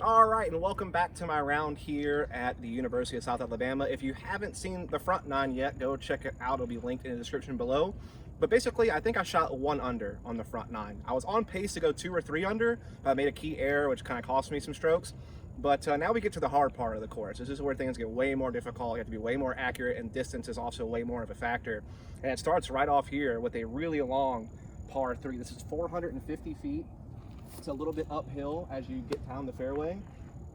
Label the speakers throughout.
Speaker 1: All right, and welcome back to my round here at the University of South Alabama. If you haven't seen the front nine yet, go check it out. It'll be linked in the description below. But basically, I think I shot 1 under on the front nine. I was on pace to go 2 or 3 under, but I made a key error, which kind of cost me some strokes. But now we get to the hard part of the course. This is where things get way more difficult. You have to be way more accurate, and distance is also way more of a factor. And it starts right off here with a really long par 3. This is 450 feet. It's a little bit uphill as you get down the fairway.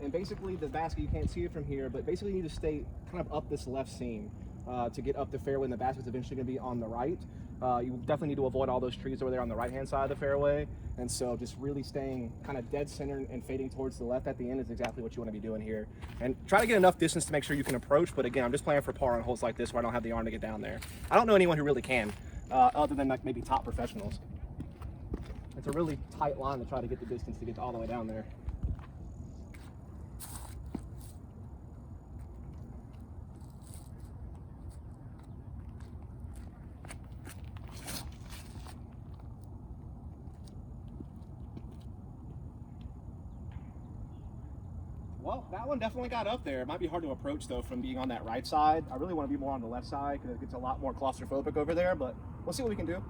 Speaker 1: And basically the basket, you can't see it from here, but basically you need to stay kind of up this left seam to get up the fairway, and the basket's eventually gonna be on the right. You definitely need to avoid all those trees over there on the right-hand side of the fairway. And so just really staying kind of dead center and fading towards the left at the end is exactly what you wanna be doing here. And try to get enough distance to make sure you can approach, but again, I'm just playing for par on holes like this where I don't have the arm to get down there. I don't know anyone who really can, other than like maybe top professionals. It's a really tight line to try to get the distance to get all the way down there. Well, that one definitely got up there. It might be hard to approach though from being on that right side. I really want to be more on the left side because it gets a lot more claustrophobic over there, but we'll see what we can do.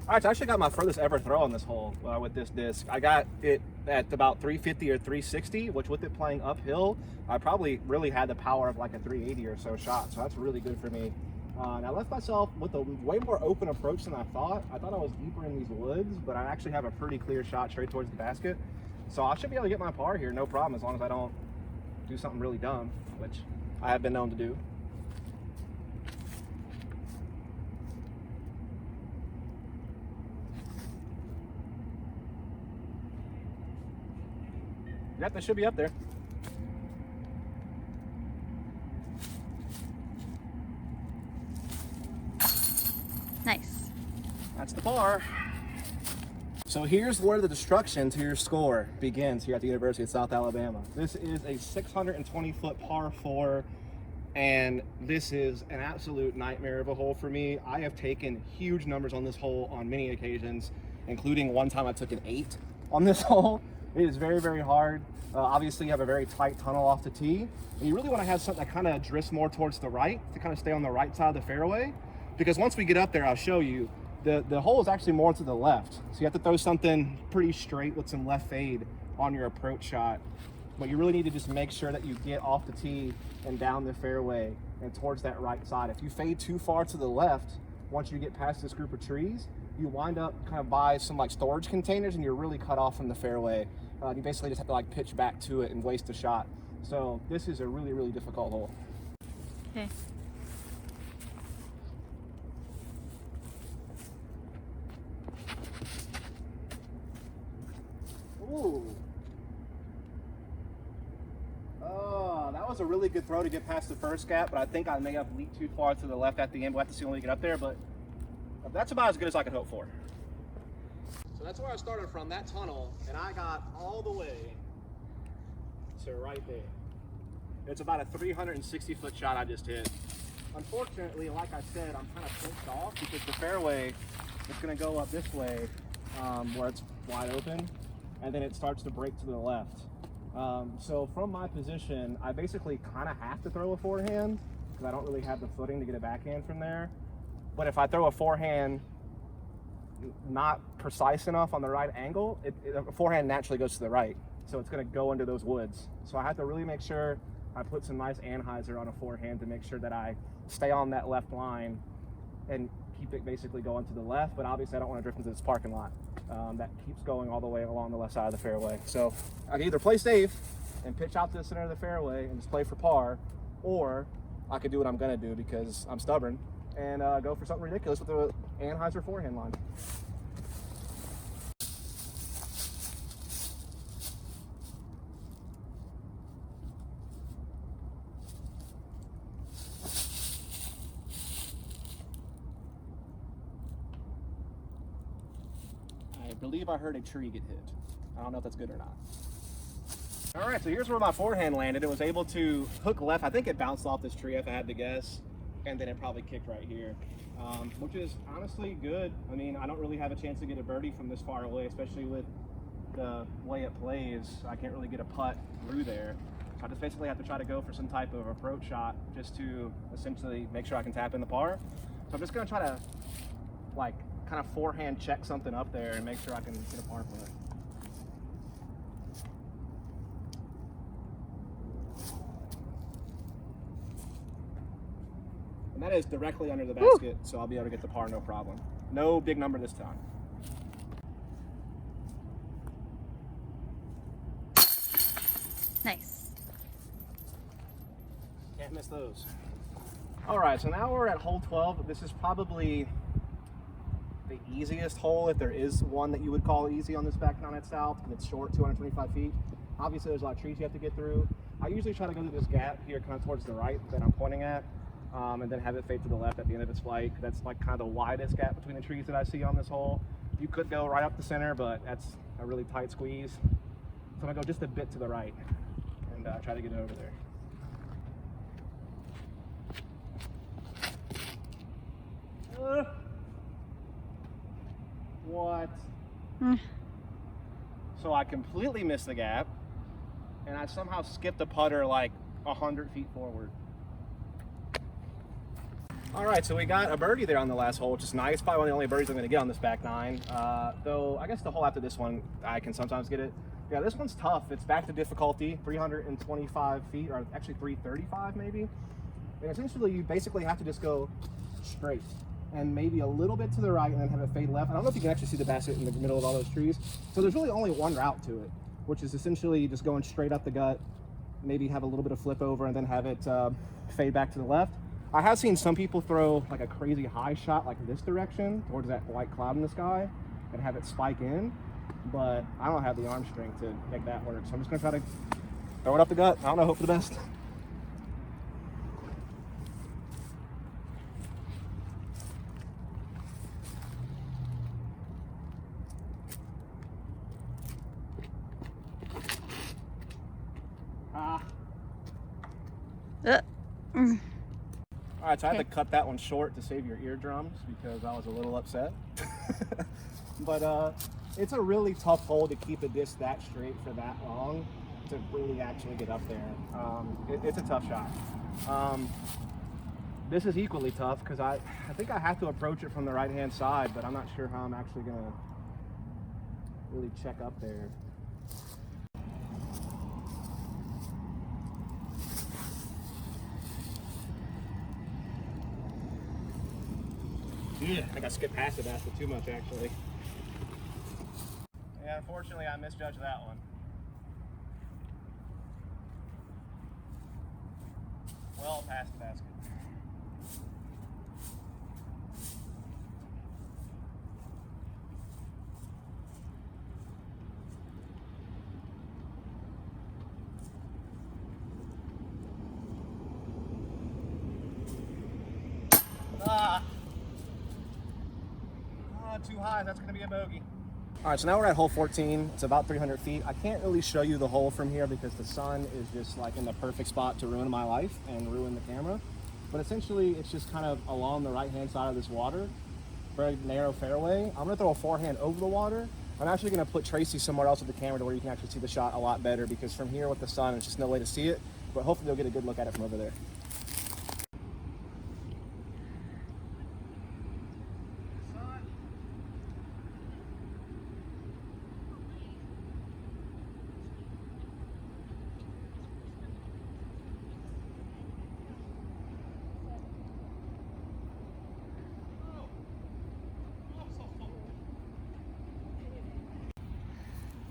Speaker 1: All right, so I actually got my furthest ever throw on this hole with this disc. I got it at about 350 or 360, which with it playing uphill, I probably really had the power of like a 380 or so shot. So that's really good for me. And I left myself with a way more open approach than I thought. I thought I was deeper in these woods, but I actually have a pretty clear shot straight towards the basket. So I should be able to get my par here, no problem, as long as I don't do something really dumb, which I have been known to do. Yep, that should be up there.
Speaker 2: Nice.
Speaker 1: That's the par. So here's where the destruction to your score begins here at the University of South Alabama. This is a 620-foot par 4, and this is an absolute nightmare of a hole for me. I have taken huge numbers on this hole on many occasions, including one time I took an 8 on this hole. It is very, very hard. Obviously, you have a very tight tunnel off the tee, and you really want to have something that kind of drifts more towards the right to kind of stay on the right side of the fairway, because once we get up there, I'll show you, the hole is actually more to the left. So you have to throw something pretty straight with some left fade on your approach shot. But you really need to just make sure that you get off the tee and down the fairway and towards that right side. If you fade too far to the left, once you get past this group of trees, you wind up kind of by some like storage containers and you're really cut off from the fairway. You basically just have to like pitch back to it and waste a shot. So this is a really, really difficult hole.
Speaker 2: Okay.
Speaker 1: Ooh. Oh, that was a really good throw to get past the first gap, but I think I may have leaked too far to the left at the end. We'll have to see when we get up there, but that's about as good as I could hope for. So that's where I started from, that tunnel, and I got all the way to right there. It's about a 360-foot shot I just hit. Unfortunately, like I said, I'm kind of pinched off because the fairway is going to go up this way where it's wide open, and then it starts to break to the left. So from my position, I basically kind of have to throw a forehand because I don't really have the footing to get a backhand from there. But if I throw a forehand not precise enough on the right angle, a forehand naturally goes to the right. So it's going to go into those woods. So I have to really make sure I put some nice anhyzer on a forehand to make sure that I stay on that left line and keep it basically going to the left. But obviously I don't want to drift into this parking lot that keeps going all the way along the left side of the fairway. So I can either play safe and pitch out to the center of the fairway and just play for par, or I could do what I'm going to do because I'm stubborn and go for something ridiculous with the anhyzer forehand line. I believe I heard a tree get hit. I don't know if that's good or not. All right, so here's where my forehand landed. It was able to hook left. I think it bounced off this tree if I had to guess, and then it probably kicked right here, which is honestly good. I mean, I don't really have a chance to get a birdie from this far away, especially with the way it plays, I can't really get a putt through there. So I just basically have to try to go for some type of approach shot just to essentially make sure I can tap in the par. So I'm just gonna try to like kind of forehand check something up there and make sure I can get a par putt. And that is directly under the basket, so I'll be able to get the par no problem. No big number this time.
Speaker 2: Nice.
Speaker 1: Can't miss those. All right, so now we're at hole 12. This is probably the easiest hole, if there is one that you would call easy on this back nine at South. It's short, 225 feet. Obviously, there's a lot of trees you have to get through. I usually try to go to this gap here, kind of towards the right that I'm pointing at, and then have it fade to the left at the end of its flight. That's like kind of the widest gap between the trees that I see on this hole. You could go right up the center, but that's a really tight squeeze. So I'm gonna go just a bit to the right and try to get it over there. What? So I completely missed the gap, and I somehow skipped the putter like 100 feet forward. All right, so we got a birdie there on the last hole, which is nice. Probably one of the only birdies I'm going to get on this back nine. Though I guess the hole after this one, I can sometimes get it. Yeah, this one's tough. It's back to difficulty, 325 feet, or actually 335 maybe. And essentially, you basically have to just go straight and maybe a little bit to the right and then have it fade left. I don't know if you can actually see the basket in the middle of all those trees. So there's really only one route to it, which is essentially just going straight up the gut, maybe have a little bit of flip over and then have it fade back to the left. I have seen some people throw like a crazy high shot like this direction towards that white cloud in the sky and have it spike in, but I don't have the arm strength to make that work. So I'm just gonna try to throw it up the gut. I don't know, hope for the best. All right, so I had to cut that one short to save your eardrums because I was a little upset. But it's a really tough hole to keep a disc that straight for that long to really actually get up there. It's a tough shot. This is equally tough because I think I have to approach it from the right-hand side, but I'm not sure how I'm actually gonna really check up there. Yeah, I think I skipped past the basket too much, actually. Yeah, unfortunately, I misjudged that one. Well past the basket. Too high, that's gonna be a bogey. All right, so now we're at hole 14. It's about 300 feet. I can't really show you the hole from here because the sun is just like in the perfect spot to ruin my life and ruin the camera. But essentially, it's just kind of along the right-hand side of this water, very narrow fairway. I'm gonna throw a forehand over the water. I'm actually gonna put Tracy somewhere else with the camera to where you can actually see the shot a lot better because from here with the sun, there's just no way to see it. But hopefully they'll get a good look at it from over there.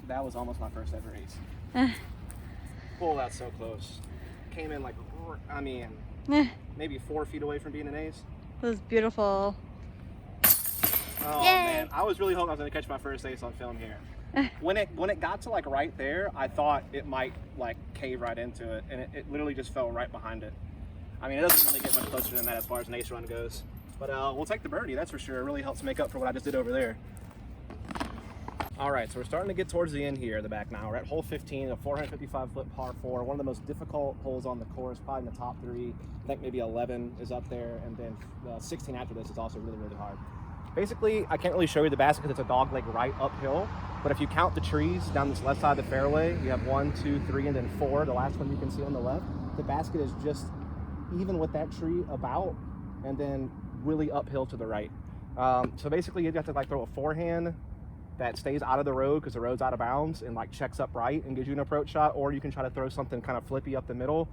Speaker 1: That was almost my first ever ace. Oh, that's so close. Came in like, I mean, maybe 4 feet away from being an ace.
Speaker 2: That was beautiful.
Speaker 1: Oh,
Speaker 2: Yay.
Speaker 1: Man, I was really hoping I was gonna catch my first ace on film here. When it got to like right there, I thought it might like cave right into it, and it literally just fell right behind it. I mean, it doesn't really get much closer than that as far as an ace run goes. But we'll take the birdie, that's for sure. It really helps make up for what I just did over there. All right, so we're starting to get towards the end here, the back nine. We're at hole 15, a 455-foot par 4, one of the most difficult holes on the course, probably in the top 3. I think maybe 11 is up there, and then 16 after this is also really, really hard. Basically, I can't really show you the basket because it's a dog leg right uphill. But if you count the trees down this left side of the fairway, you have 1, 2, 3, and then 4. The last one you can see on the left. The basket is just even with that tree about, and then really uphill to the right. So basically, you have to like throw a forehand that stays out of the road because the road's out of bounds and like checks up right and gives you an approach shot, or you can try to throw something kind of flippy up the middle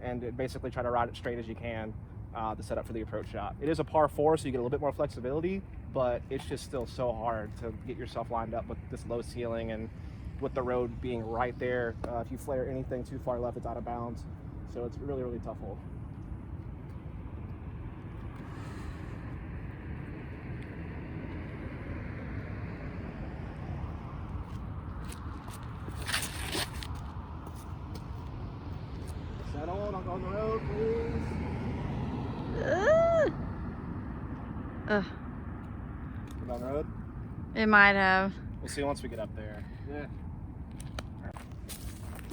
Speaker 1: and basically try to ride it straight as you can to set up for the approach shot. It is a par 4, so you get a little bit more flexibility, but it's just still so hard to get yourself lined up with this low ceiling and with the road being right there. If you flare anything too far left, it's out of bounds. So it's really, really tough hole. Settle, don't go on the road, please. Go down the road?
Speaker 2: It might have.
Speaker 1: We'll see once we get up there. Yeah.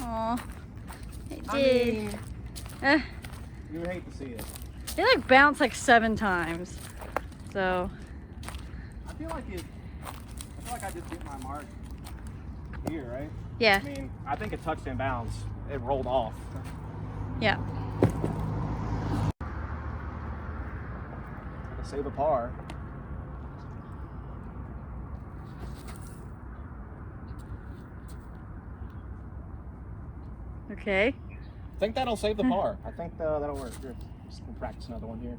Speaker 2: Aw. It
Speaker 1: I
Speaker 2: did.
Speaker 1: mean, you would hate to see it.
Speaker 2: It like bounced like 7 times. So.
Speaker 1: I feel like I just get my mark here, right?
Speaker 2: Yeah.
Speaker 1: I mean, I think it touched in bounds. It rolled off.
Speaker 2: Yeah.
Speaker 1: Save a par.
Speaker 2: Okay.
Speaker 1: I think that'll save the par. I think that'll work. Here, just gonna practice another one here.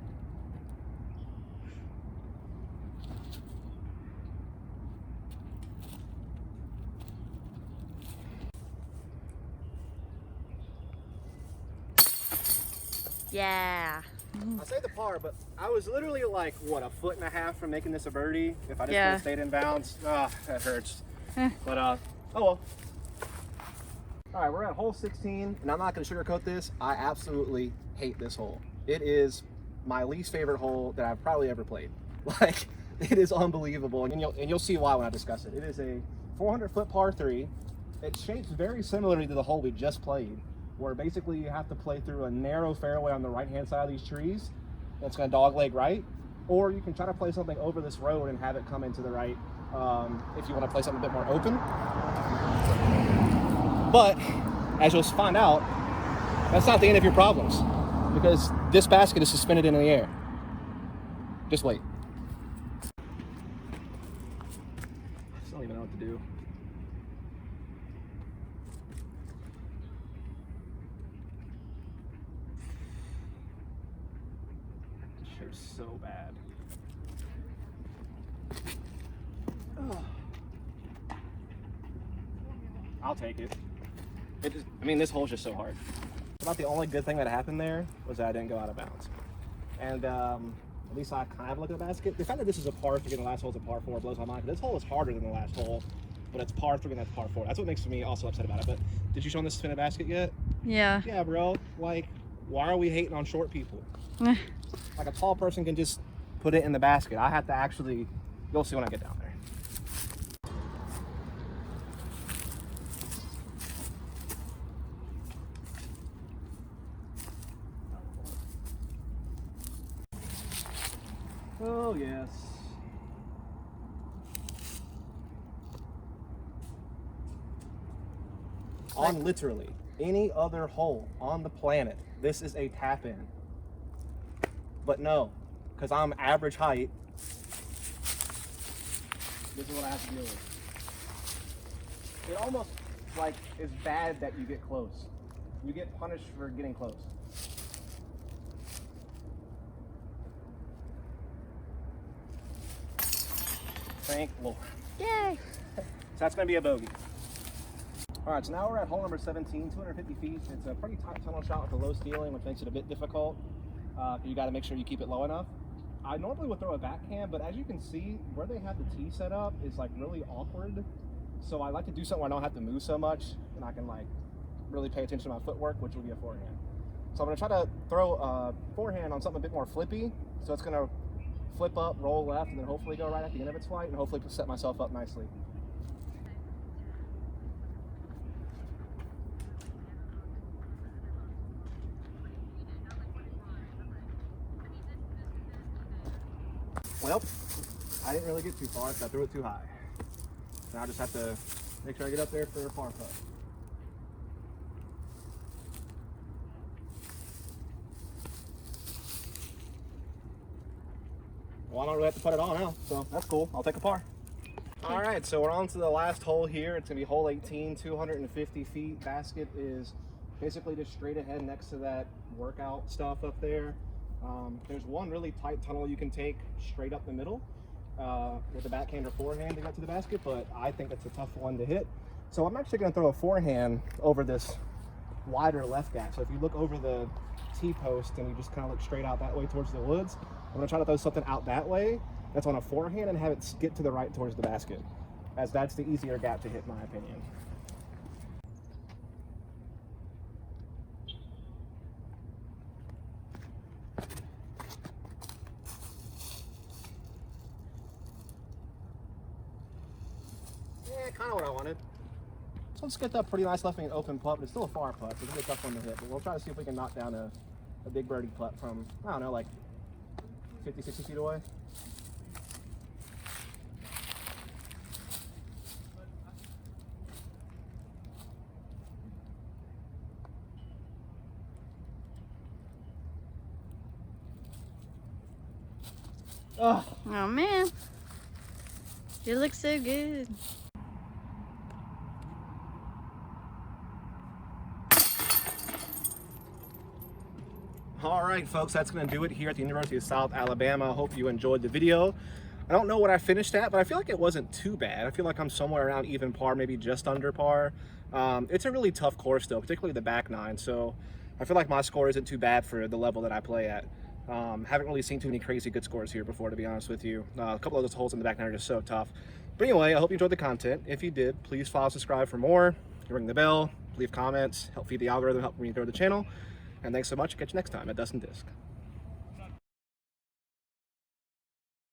Speaker 2: Yeah.
Speaker 1: I say the par, but I was literally like, what, a foot and a half from making this a birdie? If I just would have stayed in bounds, that hurts. But, oh well. All right, we're at hole 16, and I'm not gonna sugarcoat this. I absolutely hate this hole. It is my least favorite hole that I've probably ever played. Like, it is unbelievable, and you'll see why when I discuss it. It is a 400-foot par 3. It's shaped very similarly to the hole we just played, where basically you have to play through a narrow fairway on the right-hand side of these trees. That's gonna dog leg right, or you can try to play something over this road and have it come into the right if you want to play something a bit more open. But as you'll find out, that's not the end of your problems, because this basket is suspended in the air. Just wait. I just don't even know what to do. So bad. Oh. I'll take it. I mean, this hole's just so hard. About the only good thing that happened there was that I didn't go out of bounds. And at least I kind of look at the basket. The fact that this is a par 3 and the last hole's a par 4 blows my mind. This hole is harder than the last hole, but it's par 3 and that's par 4. That's what makes me also upset about it. But did you show this spin a basket yet?
Speaker 2: Yeah.
Speaker 1: Yeah, bro. Like, why are we hating on short people? Like, a tall person can just put it in the basket. I have to actually, you'll see when I get down there. Oh, yes. On literally any other hole on the planet, this is a tap in. But no, because I'm average height, this is what I have to deal with. It almost like is bad that you get close. You get punished for getting close. Thank Lord.
Speaker 2: Yay.
Speaker 1: So that's going to be a bogey. All right, so now we're at hole number 17, 250 feet. It's a pretty tight tunnel shot with a low ceiling, which makes it a bit difficult. You got to make sure you keep it low enough. I normally would throw a backhand, but as you can see, where they have the tee set up is like really awkward. So I like to do something where I don't have to move so much, and I can like really pay attention to my footwork, which will be a forehand. So I'm gonna try to throw a forehand on something a bit more flippy. So it's gonna flip up, roll left, and then hopefully go right at the end of its flight, and hopefully set myself up nicely. Well, I didn't really get too far, so I threw it too high. Now I just have to make sure I get up there for a par putt. Well, I don't really have to put it on now, so that's cool. I'll take a par. All right, so we're on to the last hole here. It's gonna be hole 18, 250 feet. Basket is basically just straight ahead next to that workout stuff up there. There's one really tight tunnel you can take straight up the middle with a backhand or forehand to get to the basket, but I think it's a tough one to hit. So I'm actually gonna throw a forehand over this wider left gap. So if you look over the tee post and you just kind of look straight out that way towards the woods, I'm gonna try to throw something out that way that's on a forehand and have it skip to the right towards the basket, as that's the easier gap to hit in my opinion. Yeah, kind of what I wanted. So let's get that pretty nice left wing open putt, but it's still a far putt, so it's gonna be a tough one to hit. But we'll try to see if we can knock down a big birdie putt from, I don't know, like 50, 60 feet away. Oh.
Speaker 2: Oh man, you look so good.
Speaker 1: All right, folks, that's going to do it here at the University of South Alabama. I hope you enjoyed the video. I don't know what I finished at, but I feel like it wasn't too bad. I feel like I'm somewhere around even par, maybe just under par. It's a really tough course, though, particularly the back nine. So I feel like my score isn't too bad for the level that I play at. Haven't really seen too many crazy good scores here before, to be honest with you. A couple of those holes in the back nine are just so tough. But anyway, I hope you enjoyed the content. If you did, please follow, subscribe for more. Ring the bell, leave comments, help feed the algorithm, help me grow the channel. And thanks so much. Catch you next time at Dustin Disc.